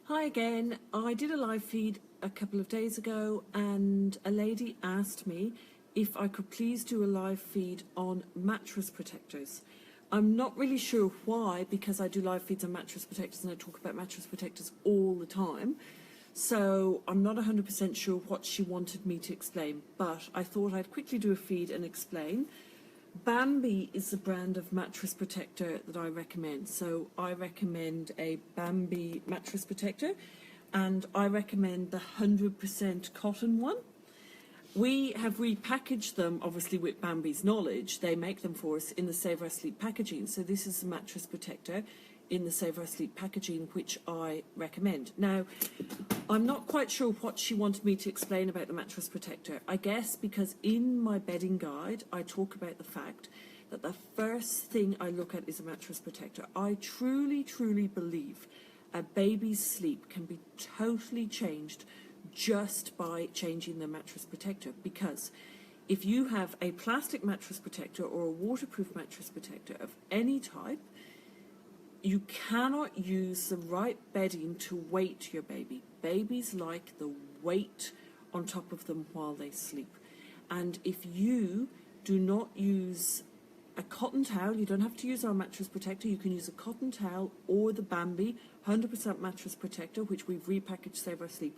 Hi again. I did a live feed a couple of days ago and a lady asked me if I could please do a live feed on mattress protectors. I'm not really sure why, because I do live feeds on mattress protectors and I talk about mattress protectors all the time. So I'm not 100% sure what she wanted me to explain, but I thought I'd quickly do a feed and explain. Bambi is the brand of mattress protector that I recommend. So I recommend a Bambi mattress protector, and I recommend the 100% cotton one. We have repackaged them, obviously with Bambi's knowledge. They make them for us in the Save Our Sleep packaging. So this is the mattress protector in the Save Our Sleep packaging, which I recommend. Now, I'm not quite sure what she wanted me to explain about the mattress protector. I guess because in my bedding guide, I talk about the fact that the first thing I look at is a mattress protector. I truly, truly believe a baby's sleep can be totally changed just by changing the mattress protector, because if you have a plastic mattress protector or a waterproof mattress protector of any type, you cannot use the right bedding to weight your baby. Babies like the weight on top of them while they sleep. And if you do not use a cotton towel, you don't have to use our mattress protector, you can use a cotton towel or the Bambi 100% mattress protector, which we've repackaged Save Our Sleep.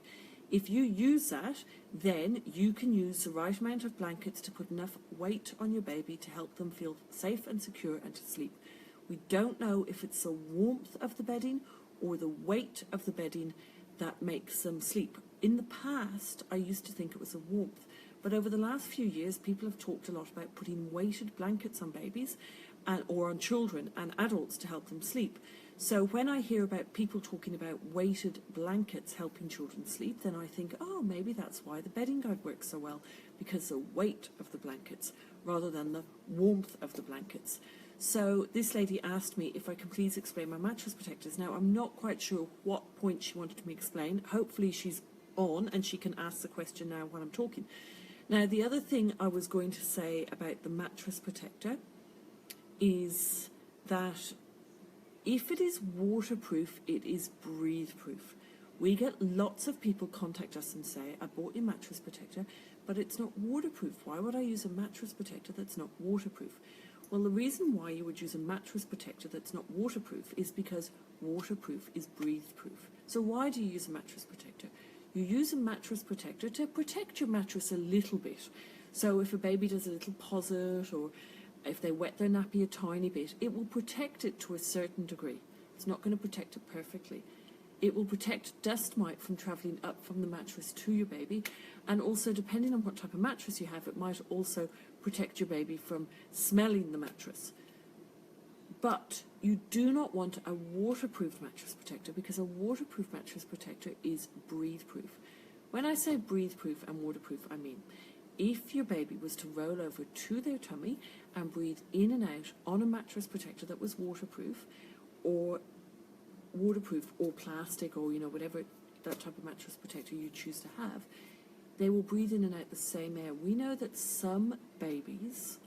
If you use that, then you can use the right amount of blankets to put enough weight on your baby to help them feel safe and secure and to sleep. We don't know if it's the warmth of the bedding or the weight of the bedding that makes them sleep. In the past, I used to think it was the warmth, but over the last few years, people have talked a lot about putting weighted blankets on babies or on children and adults to help them sleep. So when I hear about people talking about weighted blankets helping children sleep, then I think, oh, maybe that's why the bedding guide works so well, because the weight of the blankets rather than the warmth of the blankets. So this lady asked me if I can please explain my mattress protectors. Now, I'm not quite sure what point she wanted me to explain. Hopefully she's on and she can ask the question now while I'm talking. Now, the other thing I was going to say about the mattress protector is that if it is waterproof, it is breathe-proof. We get lots of people contact us and say, I bought your mattress protector, but it's not waterproof. Why would I use a mattress protector that's not waterproof? Well, the reason why you would use a mattress protector that's not waterproof is because waterproof is breathe-proof. So why do you use a mattress protector? You use a mattress protector to protect your mattress a little bit. So if a baby does a little posset or if they wet their nappy a tiny bit, it will protect it to a certain degree. It's not going to protect it perfectly. It will protect dust mite from travelling up from the mattress to your baby, and also, depending on what type of mattress you have, it might also protect your baby from smelling the mattress. But you do not want a waterproof mattress protector, because a waterproof mattress protector is breathe-proof. When I say breathe-proof and waterproof, I mean if your baby was to roll over to their tummy and breathe in and out on a mattress protector that was waterproof or plastic or, whatever that type of mattress protector you choose to have, they will breathe in and out the same air. We know that some babies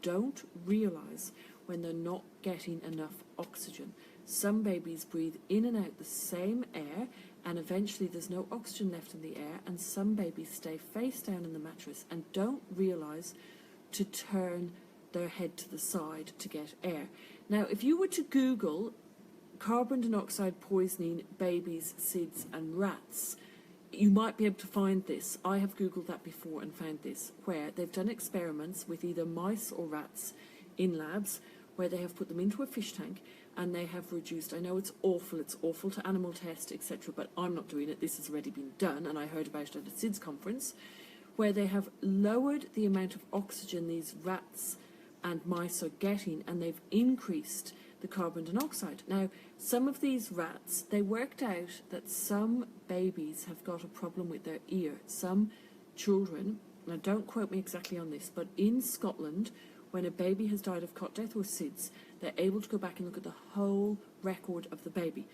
don't realize when they're not getting enough oxygen. Some babies breathe in and out the same air, and eventually there's no oxygen left in the air, and some babies stay face down in the mattress and don't realize to turn their head to the side to get air. Now, if you were to Google carbon dioxide poisoning babies, SIDS and rats, you might be able to find this. I have Googled that before and found this, where they've done experiments with either mice or rats in labs, where they have put them into a fish tank and they have reduced, I know it's awful to animal test, etc., but I'm not doing it, this has already been done, and I heard about it at a SIDS conference, where they have lowered the amount of oxygen these rats and mice are getting, and they've increased the carbon dioxide. Now, some of these rats, they worked out that some babies have got a problem with their ear. Some children, now don't quote me exactly on this, but in Scotland, when a baby has died of cot death or SIDS, they're able to go back and look at the whole record of the baby.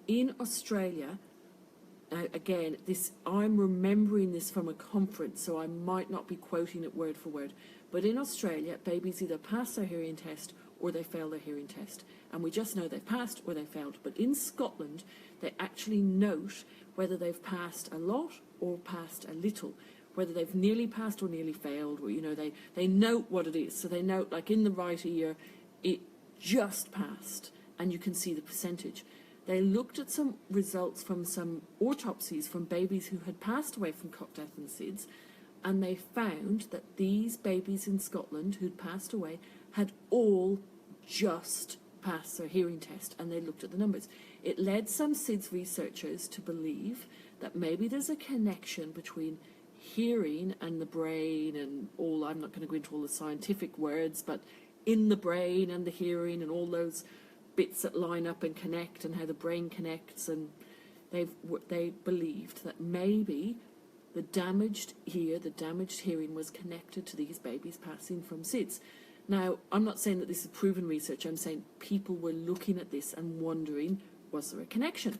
In Australia, again, I'm remembering this from a conference, so I might not be quoting it word for word, but in Australia, babies either pass their hearing test or they fail their hearing test. And we just know they've passed or they failed. But in Scotland, they actually note whether they've passed a lot or passed a little, whether they've nearly passed or nearly failed, or, you know, they note what it is. So they note, like in the right ear, it just passed, and you can see the percentage. They looked at some results from some autopsies from babies who had passed away from cot death and SIDS, and they found that these babies in Scotland who'd passed away had all just passed their hearing test, and they looked at the numbers. It led some SIDS researchers to believe that maybe there's a connection between hearing and the brain and all, I'm not going to go into all the scientific words, but in the brain and the hearing and all those bits that line up and connect and how the brain connects, and they believed that maybe the damaged ear, the damaged hearing was connected to these babies passing from SIDS. Now, I'm not saying that this is proven research, I'm saying people were looking at this and wondering, was there a connection?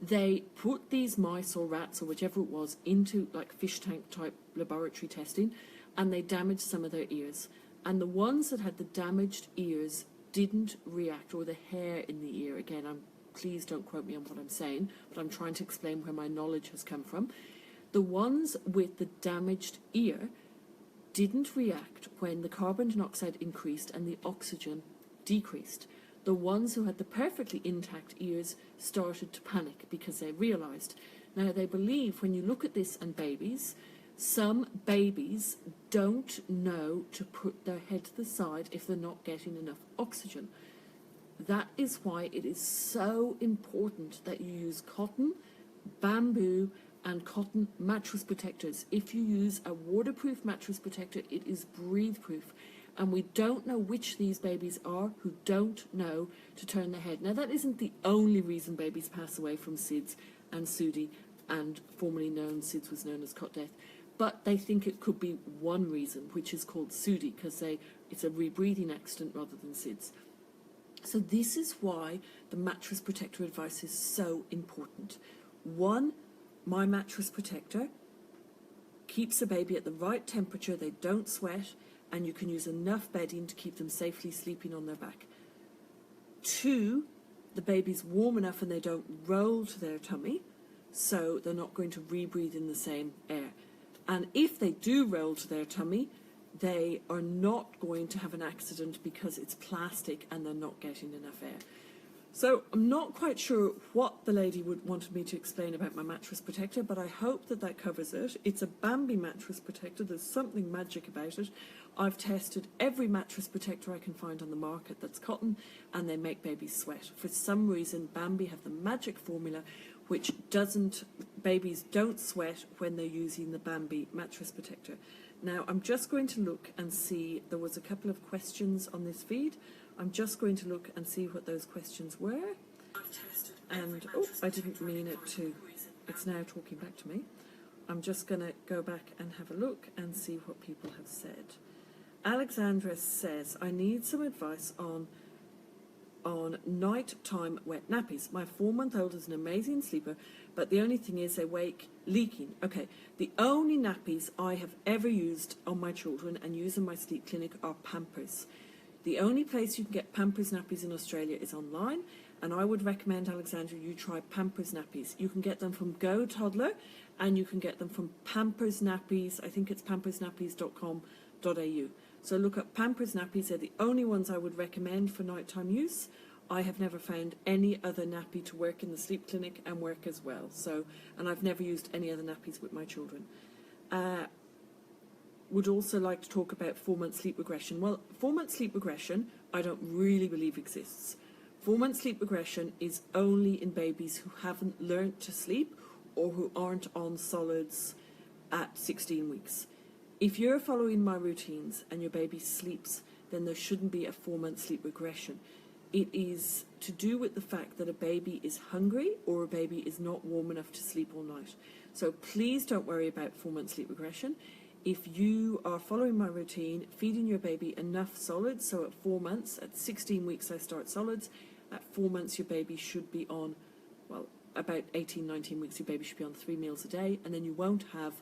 They put these mice or rats or whichever it was into like fish tank type laboratory testing, and they damaged some of their ears. And the ones that had the damaged ears didn't react, or the hair in the ear, again, please don't quote me on what I'm saying, but I'm trying to explain where my knowledge has come from. The ones with the damaged ear didn't react when the carbon dioxide increased and the oxygen decreased. The ones who had the perfectly intact ears started to panic because they realized. Now, they believe when you look at this and babies, some babies don't know to put their head to the side if they're not getting enough oxygen. That is why it is so important that you use cotton, bamboo, and cotton mattress protectors. If you use a waterproof mattress protector, it is breathe-proof. And we don't know which these babies are who don't know to turn their head. Now, that isn't the only reason babies pass away from SIDS and SUDI, and formerly known, SIDS was known as cot death. But they think it could be one reason, which is called SUDI, because it's a rebreathing accident rather than SIDS. So this is why the mattress protector advice is so important. One, my mattress protector keeps the baby at the right temperature, they don't sweat, and you can use enough bedding to keep them safely sleeping on their back. Two, the baby's warm enough and they don't roll to their tummy, so they're not going to rebreathe in the same air. And if they do roll to their tummy, they are not going to have an accident because it's plastic and they're not getting enough air. So I'm not quite sure what the lady wanted me to explain about my mattress protector, but I hope that covers it. It's a Bambi mattress protector. There's something magic about it. I've tested every mattress protector I can find on the market that's cotton, and they make babies sweat. For some reason, Bambi have the magic formula which babies don't sweat when they're using the Bambi mattress protector. Now, I'm just going to look and see, there was a couple of questions on this feed. I'm just going to look and see what those questions were. And, oh, I didn't mean it to. It's now talking back to me. I'm just going to go back and have a look and see what people have said. Alexandra says, I need some advice on nighttime wet nappies. My 4-month-old is an amazing sleeper, but the only thing is they wake leaking. Okay, the only nappies I have ever used on my children and use in my sleep clinic are Pampers. The only place you can get Pampers nappies in Australia is online, and I would recommend, Alexandra, you try Pampers nappies. You can get them from Go Toddler, and you can get them from Pampers Nappies. I think it's pampersnappies.com.au. So look up Pampers nappies. They're the only ones I would recommend for nighttime use. I have never found any other nappy to work in the sleep clinic and work as well. So, and I've never used any other nappies with my children. Would also like to talk about 4-month sleep regression. Well, 4-month sleep regression, I don't really believe exists. 4-month sleep regression is only in babies who haven't learnt to sleep or who aren't on solids at 16 weeks. If you're following my routines and your baby sleeps, then there shouldn't be a 4-month sleep regression. It is to do with the fact that a baby is hungry or a baby is not warm enough to sleep all night. So please don't worry about 4-month sleep regression. If you are following my routine, feeding your baby enough solids, so at 4 months, at 16 weeks I start solids, at 4 months your baby should be on, well, about 18, 19 weeks your baby should be on 3 meals a day, and then you won't have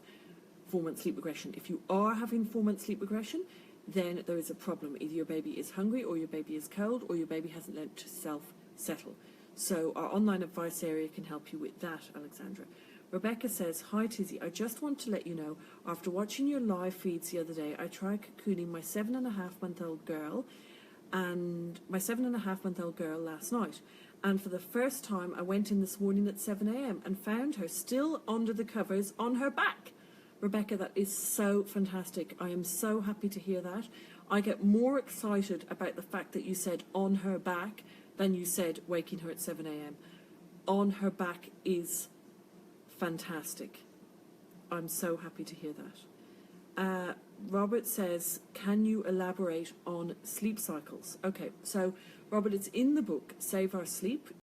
4-month sleep regression. If you are having 4-month sleep regression, then there is a problem. Either your baby is hungry, or your baby is cold, or your baby hasn't learned to self-settle. So our online advice area can help you with that, Alexandra. Rebecca says, hi Tizzie, I just want to let you know, after watching your live feeds the other day, I tried cocooning my 7.5-month-old girl last night. And for the first time, I went in this morning at 7 a.m. and found her still under the covers on her back. Rebecca, that is so fantastic. I am so happy to hear that. I get more excited about the fact that you said on her back than you said waking her at 7 a.m. On her back is fantastic. I'm so happy to hear that. Robert says, can you elaborate on sleep cycles? Okay, so Robert, it's in the book, Save Our Sleep.